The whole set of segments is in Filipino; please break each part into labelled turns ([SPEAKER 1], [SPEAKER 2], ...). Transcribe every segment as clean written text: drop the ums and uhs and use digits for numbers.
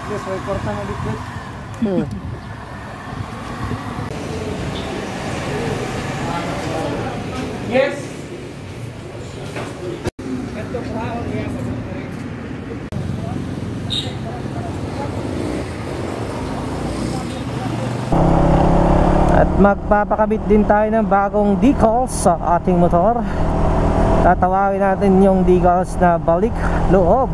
[SPEAKER 1] Yes, may porta na dito. Yes. Ito pa yan.
[SPEAKER 2] At magpapakabit din tayo ng bagong decals sa ating motor. Tatawagin natin yung decals na balik loob.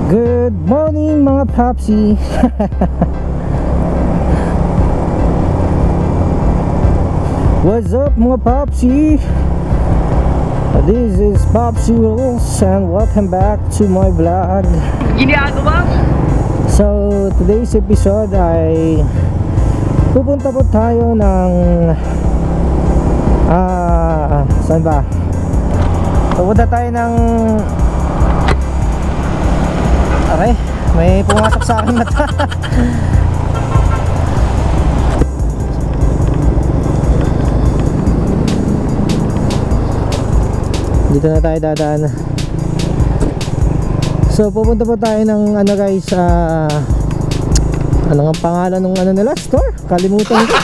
[SPEAKER 2] Good morning mga Popsi. What's up mga Popsi? This is Popsi Rules and welcome back to my vlog.
[SPEAKER 1] Ginagawa?
[SPEAKER 2] So today's episode ay pupunta po tayo ng saan ba? Pupunta tayo ng aray, may pumasok sa aking mata. Dito na tayo dadaan. So pupunta po tayo ng ano guys, ano nga pangalan ng ano nila? Store? Kalimutan ko.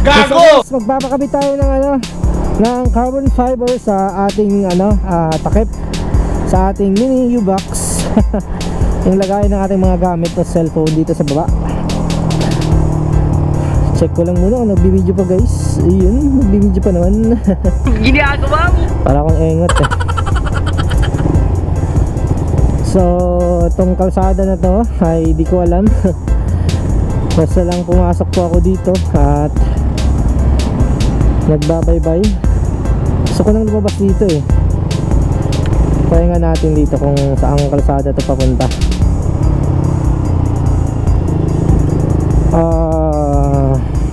[SPEAKER 1] Gago!
[SPEAKER 2] So, magpapakabit tayo ng ano, ng carbon fiber sa ating ano, takip sa ating mini U-box. Yung lagay ng ating mga gamit o cellphone dito sa baba. Check ko lang muna kung nagbibideo pa guys. Ayun, nagbibideo pa naman.
[SPEAKER 1] Ginagawa mo?
[SPEAKER 2] Para akong engot eh. So itong kalsada na to ay di ko alam. Basta lang pumasok po ako dito at nagbabaybay. Gusto ko nang lumabas dito eh. Kaya nga natin dito kung saan kalsada to papunta.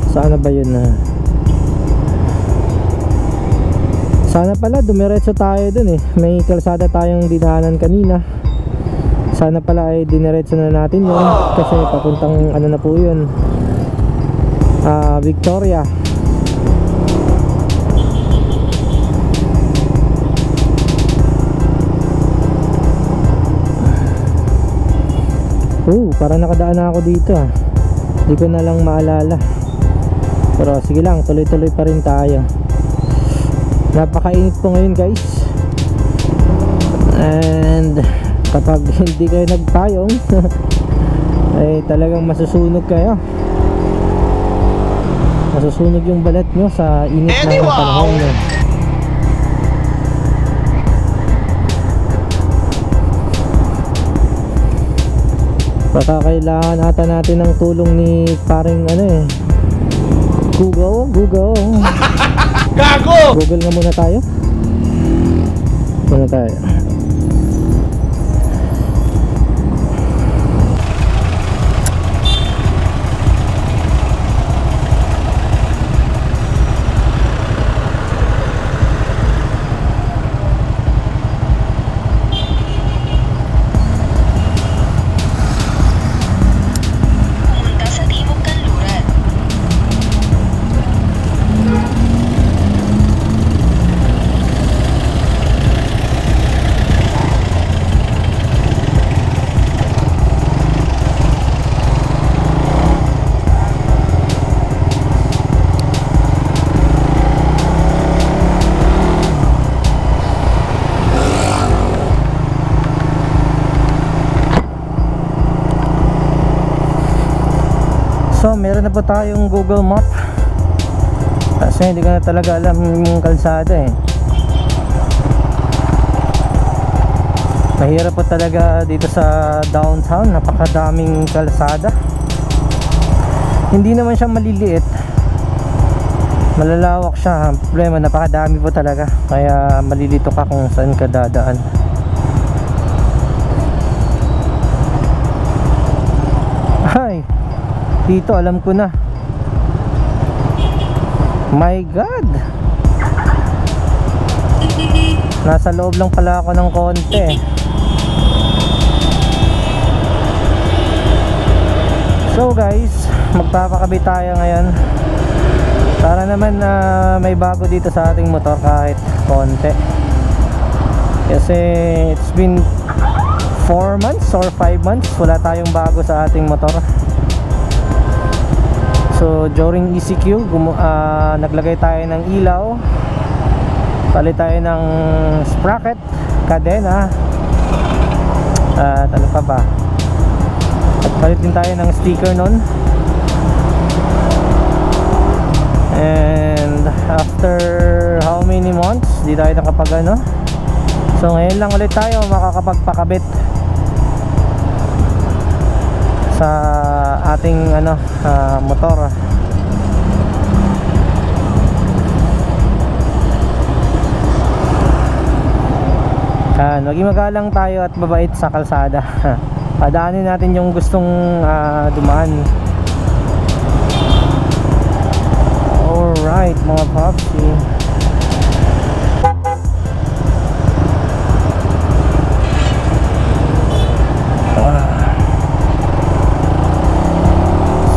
[SPEAKER 2] Saan na ba yun na? Sana pala dumiretso tayo dun eh. May kalsada tayong dinaanan kanina. Sana pala ay diniretso na natin yun. Kasi papuntang ano na po yun, Victoria. Parang nakadaan na ako dito ah. Hindi ko na lang maalala. Pero sige lang, tuloy-tuloy pa rin tayo. Napakainit po ngayon guys. And kapag hindi kayo nagpayong ay talagang masusunog kayo. Masusunog yung balat nyo sa init na panahon nyo. Baka kailangan ata natin ng tulong ni paring ano eh, Google.
[SPEAKER 1] Gago!
[SPEAKER 2] Google nga muna tayo. So meron na po tayong Google Map. Kasi hindi ko na talaga alam yung kalsada eh. Mahirap po talaga dito sa downtown, napakadaming kalsada. Hindi naman siya maliliit, malalawak siya. Ang problema, napakadami po talaga, kaya malilito ka kung saan ka dadaan. Ay, dito alam ko na. My God, nasa loob lang pala ako ng konti. So guys, magpapakabit tayo ngayon para naman may bago dito sa ating motor kahit konti. Kasi it's been 4 months or 5 months wala tayong bago sa ating motor. So during ECQ naglagay tayo ng ilaw, palit tayo ng sprocket, kadena, at ano pa ba, at palit din tayo ng sticker nun. And after how many months di tayo nakapag ano, so ngayon lang ulit tayo makakapagpakabit sa ating ano motor. Maging magalang tayo at mabait sa kalsada. Padaanin natin yung gustong dumaan. Alright mga popsi,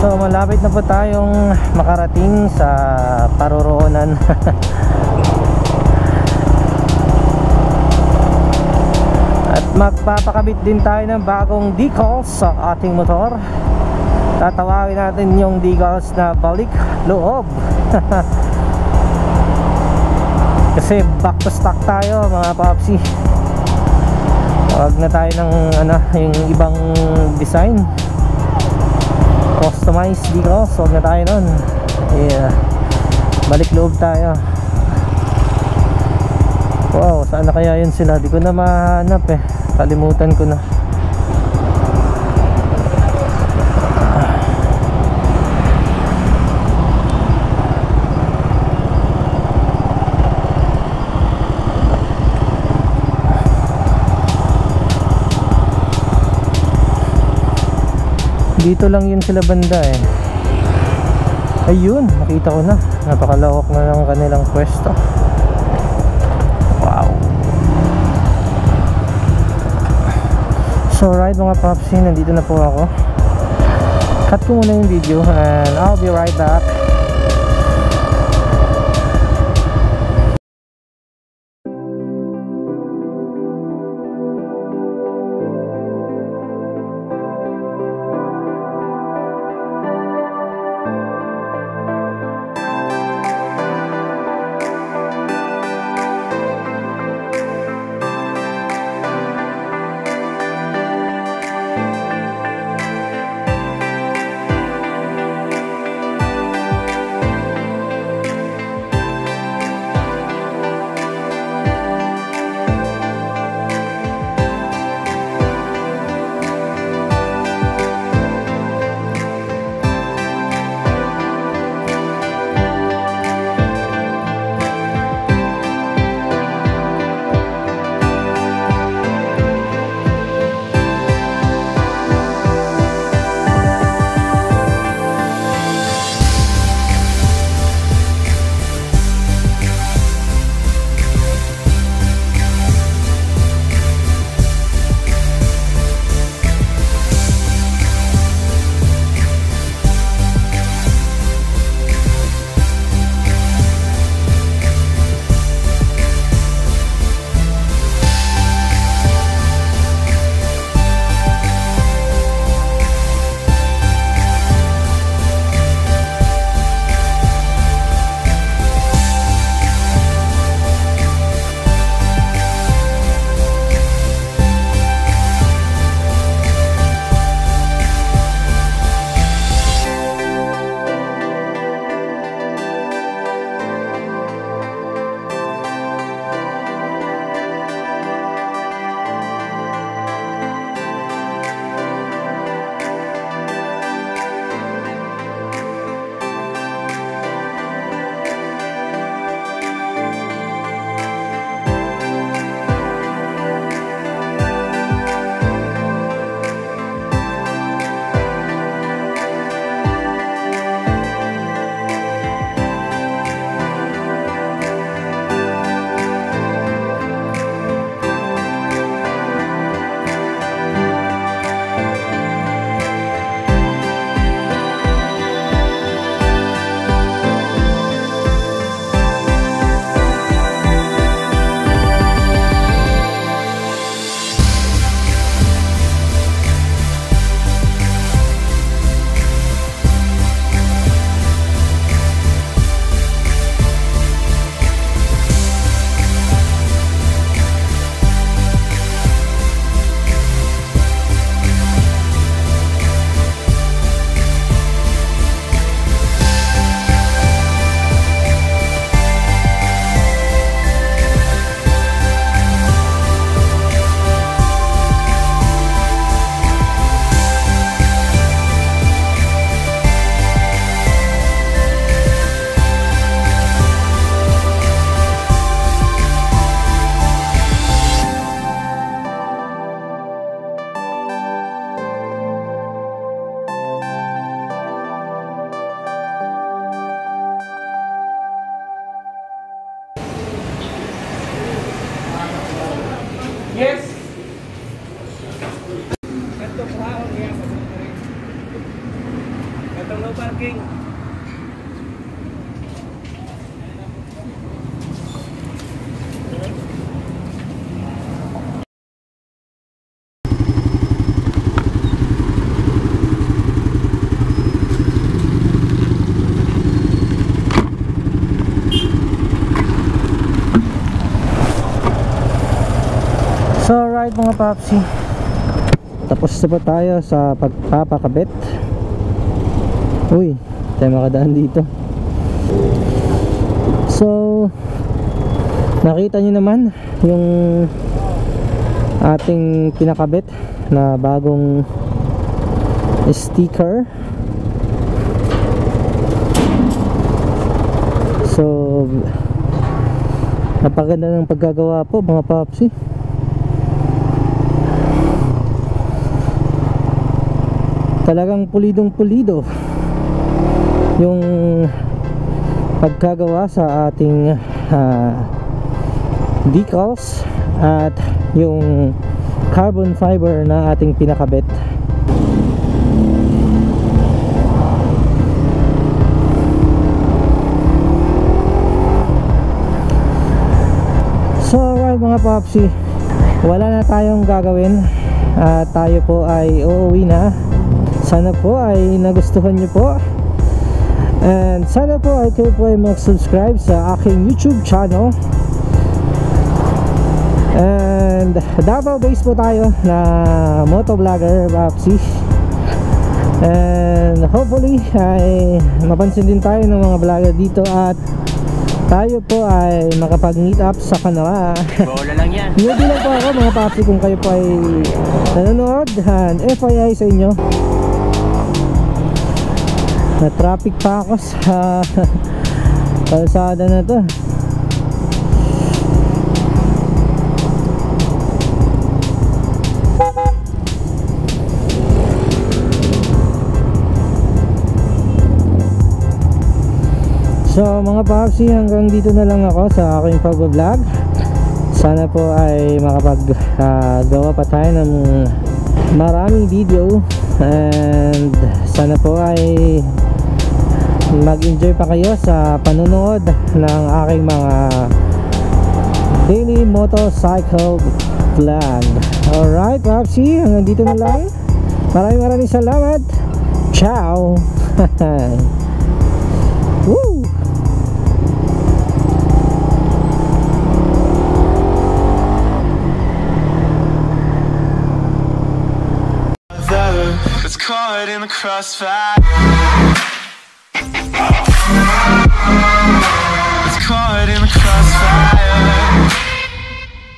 [SPEAKER 2] so malapit na po tayong makarating sa paroroonan. At magpapakabit din tayo ng bagong decals sa ating motor. Tatawagin natin yung decals na balik loob. Kasi back to stock tayo mga popsi. Huwag na tayo ng ano, yung ibang design, customized decals. Huwag na tayo nun. Yeah, balik loob tayo. Wow, saan na kaya yun sila? Di ko na mahanap eh, kalimutan ko na. Dito lang yun sila banda eh. Ayun, nakita ko na. Napakalawak na ng kanilang pwesto. Wow. So right mga popsi, nandito na po ako. Cut ko muna yung video and I'll be right back. So alright mga papsi, tapos na po tayo sa pagpapakabit. Uy, tayo makadaan dito. So nakita nyo naman yung ating pinakabit na bagong sticker. So napaganda ng pagkagawa po mga papsi. Talagang pulidong pulido yung pagkagawa sa ating decals at yung carbon fiber na ating pinakabit. So alright mga papsi, wala na tayong gagawin at tayo po ay uuwi na. Sana po ay nagustuhan nyo po, and sana po ay kayo po ay mag-subscribe sa aking YouTube channel. And Davao based po tayo na motovlogger Papsi, and hopefully ay mapansin din tayo ng mga vlogger dito at tayo po ay makapag-meet up sa kanila.
[SPEAKER 1] Bola lang yan.
[SPEAKER 2] Hindi lang po ako mga Papsi kung kayo po ay nanonood, and FYI sa inyo, na traffic pa ako sa kalsada na to. So mga papsi, hanggang dito na lang ako sa aking pag-vlog. Sana po ay makapag-gawa pa tayo ng maraming video, and sana po ay mag-enjoy pa kayo sa panonood ng aking mga daily motorcycle vlog. Alright Papsi, hanggang dito na lang. Maraming salamat. Ciao. Woo!
[SPEAKER 3] It's caught in the crossfire.